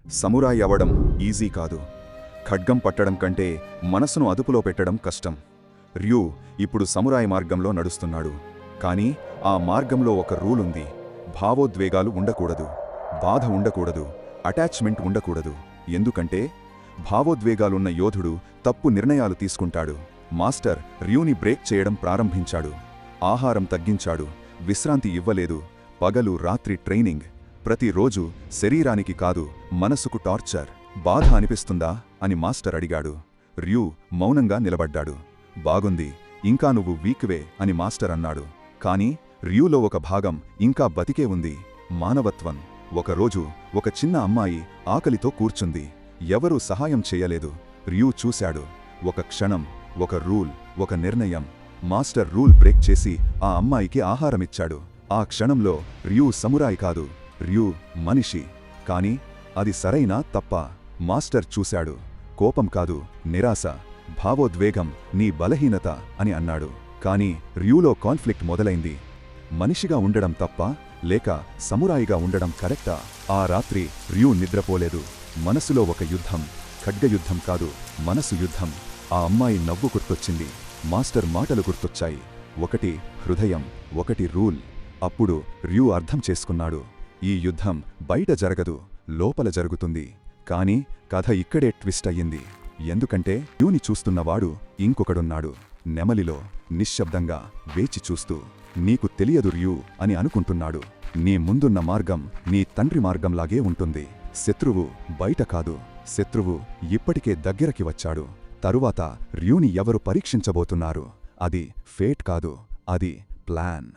Samurai అవ్వడం easy కాదు. ఖడ్గం పట్టడం కంటే మనసును అదుపులో పెట్టడం కష్టం. ర్యూ ఇప్పుడు సమురాయ్ మార్గంలో నడుస్తున్నాడు. కానీ ఆ మార్గంలో ఒక రూల్ ఉంది. భావోద్వేగాలు ఉండకూడదు, బాధ ఉండకూడదు, అటాచ్మెంట్ ఉండకూడదు. ఎందుకంటే భావోద్వేగాలున్న యోధుడు తప్పు నిర్ణయాలు తీసుకుంటాడు. మాస్టర్ ర్యూని బ్రేక్ చేయడం ప్రారంభించాడు. ఆహారం తగ్గించాడు, విశ్రాంతి ఇవ్వలేదు. పగలు రాత్రి ట్రైనింగ్. ప్రతిరోజు శరీరానికి కాదు, మనసుకు టార్చర్. బాధ అనిపిస్తుందా అని మాస్టర్ అడిగాడు. ర్యూ మౌనంగా నిలబడ్డాడు. బాగుంది, ఇంకా నువ్వు వీక్వే అని మాస్టర్ అన్నాడు. కాని ర్యూలో ఒక భాగం ఇంకా బతికే ఉంది, మానవత్వం. ఒకరోజు ఒక చిన్న అమ్మాయి ఆకలితో కూర్చుంది. ఎవరూ సహాయం చేయలేదు. ర్యూ చూశాడు. ఒక క్షణం, ఒక రూల్, ఒక నిర్ణయం. మాస్టర్ రూల్ బ్రేక్ చేసి ఆ అమ్మాయికి ఆహారమిచ్చాడు. ఆ క్షణంలో ర్యూ సమురాయ్ కాదు, ర్యూ మనిషి. కాని అది సరైనా తప్పా? మాస్టర్ చూశాడు. కోపం కాదు, నిరాశ. భావోద్వేగం నీ బలహీనత అని అన్నాడు. కాని ర్యూలో కాన్ఫ్లిక్ట్ మొదలైంది. మనిషిగా ఉండడం తప్పా, లేక సమురాయిగా ఉండడం కరెక్టా? ఆ రాత్రి ర్యూ నిద్రపోలేదు. మనసులో ఒక యుద్ధం. ఖడ్గయుద్ధం కాదు, మనసు యుద్ధం. ఆ అమ్మాయి నవ్వు గుర్తొచ్చింది. మాస్టర్ మాటలు గుర్తొచ్చాయి. ఒకటి హృదయం, ఒకటి రూల్. అప్పుడు ర్యూ అర్థం చేసుకున్నాడు. ఈ యుద్ధం బయట జరగదు, లోపల జరుగుతుంది. కాని కథ ఇక్కడే ట్విస్ట్ అయ్యింది. ఎందుకంటే ర్యూని చూస్తున్నవాడు ఇంకొకడున్నాడు, నెమలిలో, నిశ్శబ్దంగా వేచి చూస్తూ. నీకు తెలియదు ర్యూ అని అనుకుంటున్నాడు. నీ ముందున్న మార్గం నీ తండ్రి మార్గంలాగే ఉంటుంది. శత్రువు బయట కాదు, శత్రువు ఇప్పటికే దగ్గరకి వచ్చాడు. తరువాత ర్యూని ఎవరు పరీక్షించబోతున్నారు? అది ఫేట్ కాదు, అది ప్లాన్.